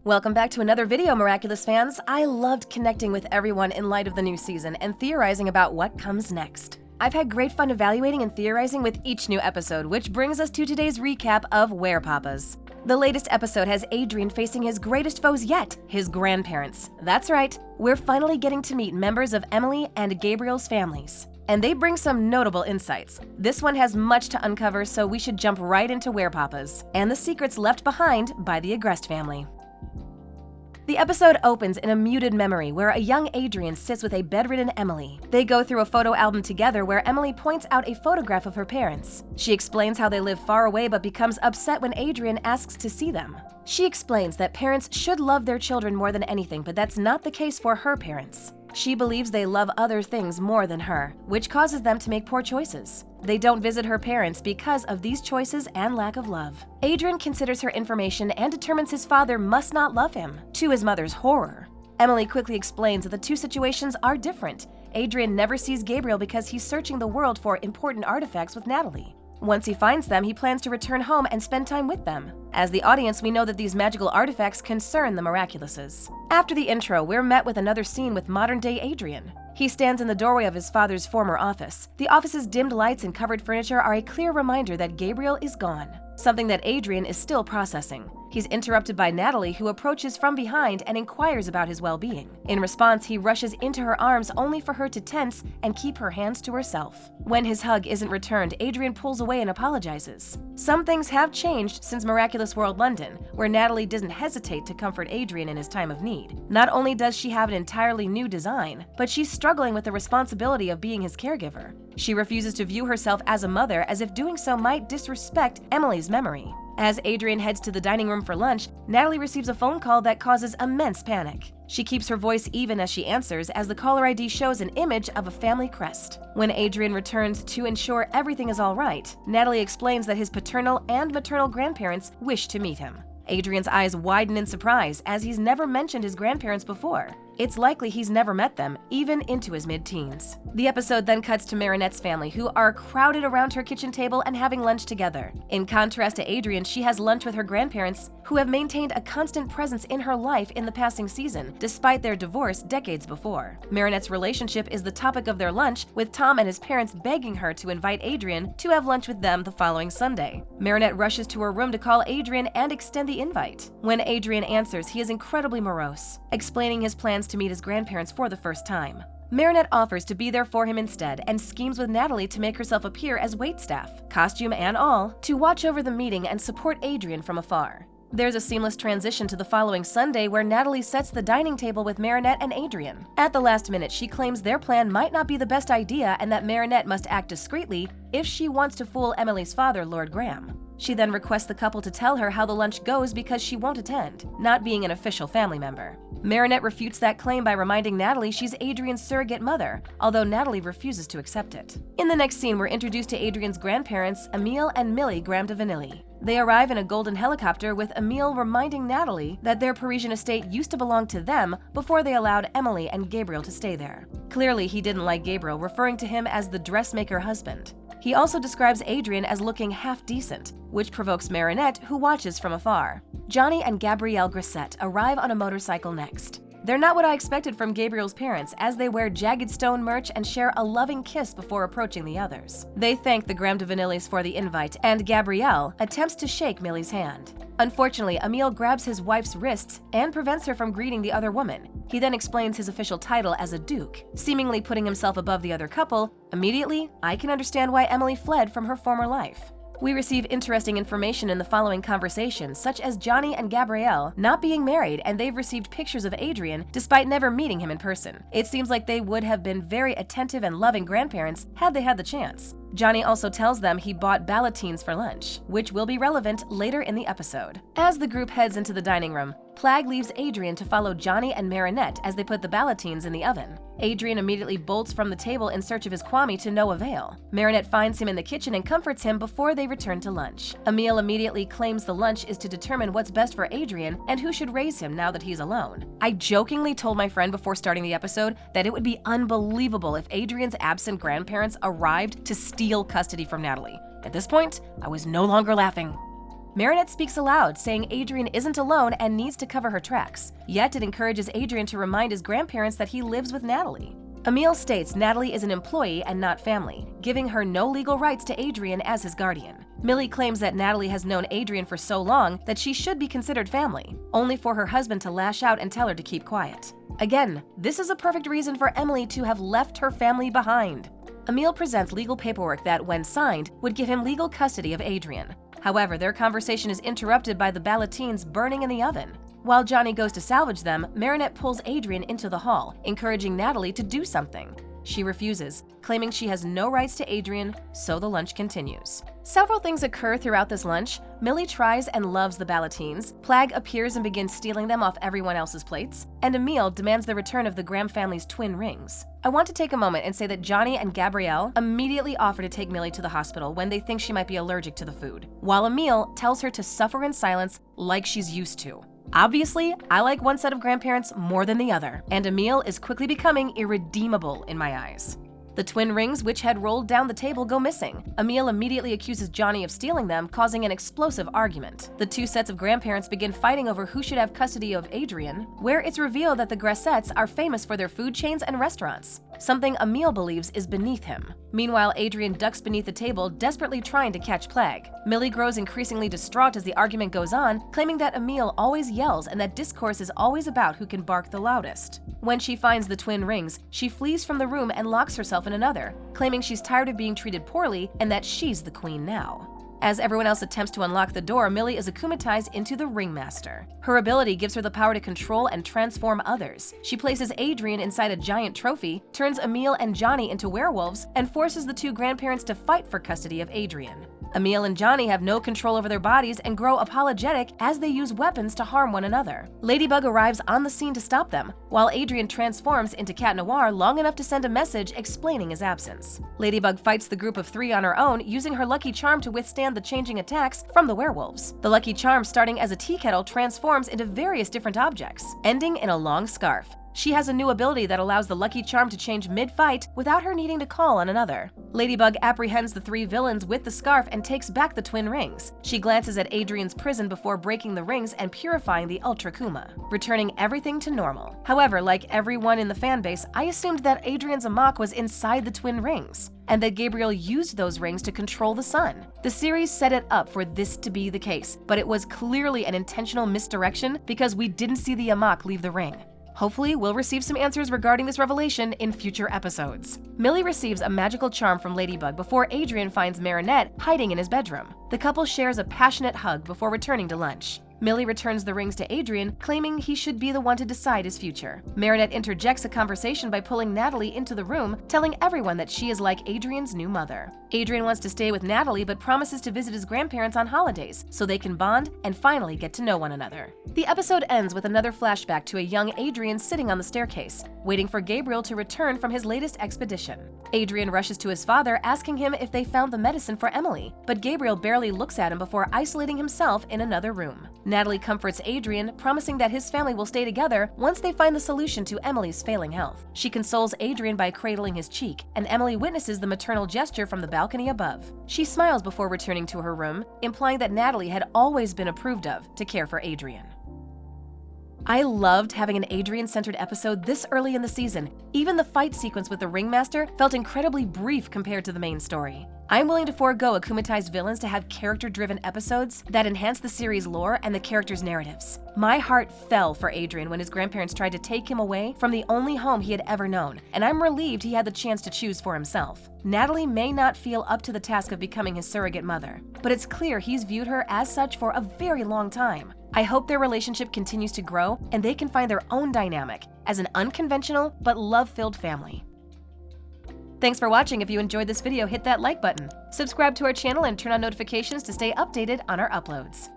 Welcome back to another video, Miraculous fans. I loved connecting with everyone in light of the new season and theorizing about what comes next. I've had great fun evaluating and theorizing with each new episode, which brings us to today's recap of Werepapas. The latest episode has Adrien facing his greatest foes yet, his grandparents. That's right, we're finally getting to meet members of Emilie and Gabriel's families. And they bring some notable insights. This one has much to uncover, so we should jump right into Werepapas and the secrets left behind by the Agreste family. The episode opens in a muted memory where a young Adrien sits with a bedridden Emilie. They go through a photo album together where Emilie points out a photograph of her parents. She explains how they live far away but becomes upset when Adrien asks to see them. She explains that parents should love their children more than anything, but that's not the case for her parents. She believes they love other things more than her, which causes them to make poor choices. They don't visit her parents because of these choices and lack of love. Adrien considers her information and determines his father must not love him, to his mother's horror. Emilie quickly explains that the two situations are different. Adrien never sees Gabriel because he's searching the world for important artifacts with Natalie. Once he finds them, he plans to return home and spend time with them. As the audience, we know that these magical artifacts concern the Miraculouses. After the intro, we're met with another scene with modern-day Adrien. He stands in the doorway of his father's former office. The office's dimmed lights and covered furniture are a clear reminder that Gabriel is gone, something that Adrien is still processing. He's interrupted by Natalie, who approaches from behind and inquires about his well-being. In response, he rushes into her arms only for her to tense and keep her hands to herself. When his hug isn't returned, Adrien pulls away and apologizes. Some things have changed since Miraculous World London, where Natalie doesn't hesitate to comfort Adrien in his time of need. Not only does she have an entirely new design, but she's struggling with the responsibility of being his caregiver. She refuses to view herself as a mother, as if doing so might disrespect Emilie's memory. As Adrien heads to the dining room for lunch, Natalie receives a phone call that causes immense panic. She keeps her voice even as she answers, as the caller ID shows an image of a family crest. When Adrien returns to ensure everything is all right, Natalie explains that his paternal and maternal grandparents wish to meet him. Adrien's eyes widen in surprise, as he's never mentioned his grandparents before. It's likely he's never met them, even into his mid-teens. The episode then cuts to Marinette's family, who are crowded around her kitchen table and having lunch together. In contrast to Adrien, she has lunch with her grandparents, who have maintained a constant presence in her life in the passing season, despite their divorce decades before. Marinette's relationship is the topic of their lunch, with Tom and his parents begging her to invite Adrien to have lunch with them the following Sunday. Marinette rushes to her room to call Adrien and extend the invite. When Adrien answers, he is incredibly morose, explaining his plans to meet his grandparents for the first time. Marinette offers to be there for him instead and schemes with Natalie to make herself appear as waitstaff, costume and all, to watch over the meeting and support Adrien from afar. There's a seamless transition to the following Sunday where Natalie sets the dining table with Marinette and Adrien. At the last minute, she claims their plan might not be the best idea and that Marinette must act discreetly if she wants to fool Emilie's father, Lord Graham. She then requests the couple to tell her how the lunch goes because she won't attend, not being an official family member. Marinette refutes that claim by reminding Natalie she's Adrien's surrogate mother, although Natalie refuses to accept it. In the next scene, we're introduced to Adrien's grandparents, Emilie and Millie Graham de Vanilli. They arrive in a golden helicopter, with Emilie reminding Natalie that their Parisian estate used to belong to them before they allowed Emilie and Gabriel to stay there. Clearly, he didn't like Gabriel, referring to him as the dressmaker husband. He also describes Adrien as looking half-decent, which provokes Marinette, who watches from afar. Johnny and Gabrielle Agreste arrive on a motorcycle next. They're not what I expected from Gabriel's parents, as they wear Jagged Stone merch and share a loving kiss before approaching the others. They thank the Graham de Vanillis for the invite, and Gabrielle attempts to shake Millie's hand. Unfortunately, Emilie grabs his wife's wrists and prevents her from greeting the other woman. He then explains his official title as a duke, seemingly putting himself above the other couple. Immediately, I can understand why Emilie fled from her former life. We receive interesting information in the following conversation, such as Johnny and Gabrielle not being married, and they've received pictures of Adrien despite never meeting him in person. It seems like they would have been very attentive and loving grandparents had they had the chance. Johnny also tells them he bought ballotines for lunch, which will be relevant later in the episode. As the group heads into the dining room, Plag leaves Adrien to follow Johnny and Marinette as they put the ballotines in the oven. Adrien immediately bolts from the table in search of his kwami to no avail. Marinette finds him in the kitchen and comforts him before they return to lunch. Emilie immediately claims the lunch is to determine what's best for Adrien and who should raise him now that he's alone. I jokingly told my friend before starting the episode that it would be unbelievable if Adrien's absent grandparents arrived to steal custody from Natalie. At this point, I was no longer laughing. Marinette speaks aloud, saying Adrien isn't alone and needs to cover her tracks. Yet it encourages Adrien to remind his grandparents that he lives with Natalie. Emilie states Natalie is an employee and not family, giving her no legal rights to Adrien as his guardian. Millie claims that Natalie has known Adrien for so long that she should be considered family, only for her husband to lash out and tell her to keep quiet. Again, this is a perfect reason for Emilie to have left her family behind. Emilie presents legal paperwork that, when signed, would give him legal custody of Adrien. However, their conversation is interrupted by the ballotines burning in the oven. While Johnny goes to salvage them, Marinette pulls Adrien into the hall, encouraging Natalie to do something. She refuses, claiming she has no rights to Adrien, so the lunch continues. Several things occur throughout this lunch. Millie tries and loves the ballotines, Plagg appears and begins stealing them off everyone else's plates, and Emilie demands the return of the Graham family's twin rings. I want to take a moment and say that Johnny and Gabriel immediately offer to take Millie to the hospital when they think she might be allergic to the food, while Emilie tells her to suffer in silence like she's used to. Obviously, I like one set of grandparents more than the other, and Emilie is quickly becoming irredeemable in my eyes. The twin rings, which had rolled down the table, go missing. Emilie immediately accuses Johnny of stealing them, causing an explosive argument. The two sets of grandparents begin fighting over who should have custody of Adrien, where it's revealed that the Agrestes are famous for their food chains and restaurants, something Emilie believes is beneath him. Meanwhile, Adrien ducks beneath the table, desperately trying to catch Plagg. Millie grows increasingly distraught as the argument goes on, claiming that Emilie always yells and that discourse is always about who can bark the loudest. When she finds the twin rings, she flees from the room and locks herself in another, claiming she's tired of being treated poorly and that she's the queen now. As everyone else attempts to unlock the door, Millie is akumatized into the Ringmaster. Her ability gives her the power to control and transform others. She places Adrien inside a giant trophy, turns Emilie and Johnny into werewolves, and forces the two grandparents to fight for custody of Adrien. Emilie and Johnny have no control over their bodies and grow apologetic as they use weapons to harm one another. Ladybug arrives on the scene to stop them, while Adrien transforms into Cat Noir long enough to send a message explaining his absence. Ladybug fights the group of three on her own, using her lucky charm to withstand the changing attacks from the werewolves. The lucky charm, starting as a tea kettle, transforms into various different objects, ending in a long scarf. She has a new ability that allows the lucky charm to change mid-fight without her needing to call on another. Ladybug apprehends the three villains with the scarf and takes back the twin rings. She glances at Adrien's prison before breaking the rings and purifying the Ultra Kuma, returning everything to normal. However, like everyone in the fanbase, I assumed that Adrien's Amok was inside the twin rings, and that Gabriel used those rings to control the sun. The series set it up for this to be the case, but it was clearly an intentional misdirection because we didn't see the Amok leave the ring. Hopefully, we'll receive some answers regarding this revelation in future episodes. Millie receives a magical charm from Ladybug before Adrien finds Marinette hiding in his bedroom. The couple shares a passionate hug before returning to lunch. Millie returns the rings to Adrien, claiming he should be the one to decide his future. Marinette interjects a conversation by pulling Natalie into the room, telling everyone that she is like Adrien's new mother. Adrien wants to stay with Natalie but promises to visit his grandparents on holidays so they can bond and finally get to know one another. The episode ends with another flashback to a young Adrien sitting on the staircase, waiting for Gabriel to return from his latest expedition. Adrien rushes to his father, asking him if they found the medicine for Emilie, but Gabriel barely looks at him before isolating himself in another room. Natalie comforts Adrien, promising that his family will stay together once they find the solution to Emily's failing health. She consoles Adrien by cradling his cheek, and Emilie witnesses the maternal gesture from the balcony above. She smiles before returning to her room, implying that Natalie had always been approved of to care for Adrien. I loved having an Adrien-centered episode this early in the season. Even the fight sequence with the Ringmaster felt incredibly brief compared to the main story. I'm willing to forego akumatized villains to have character-driven episodes that enhance the series' lore and the characters' narratives. My heart fell for Adrien when his grandparents tried to take him away from the only home he had ever known, and I'm relieved he had the chance to choose for himself. Natalie may not feel up to the task of becoming his surrogate mother, but it's clear he's viewed her as such for a very long time. I hope their relationship continues to grow and they can find their own dynamic as an unconventional but love-filled family. Thanks for watching. If you enjoyed this video, hit that like button. Subscribe to our channel and turn on notifications to stay updated on our uploads.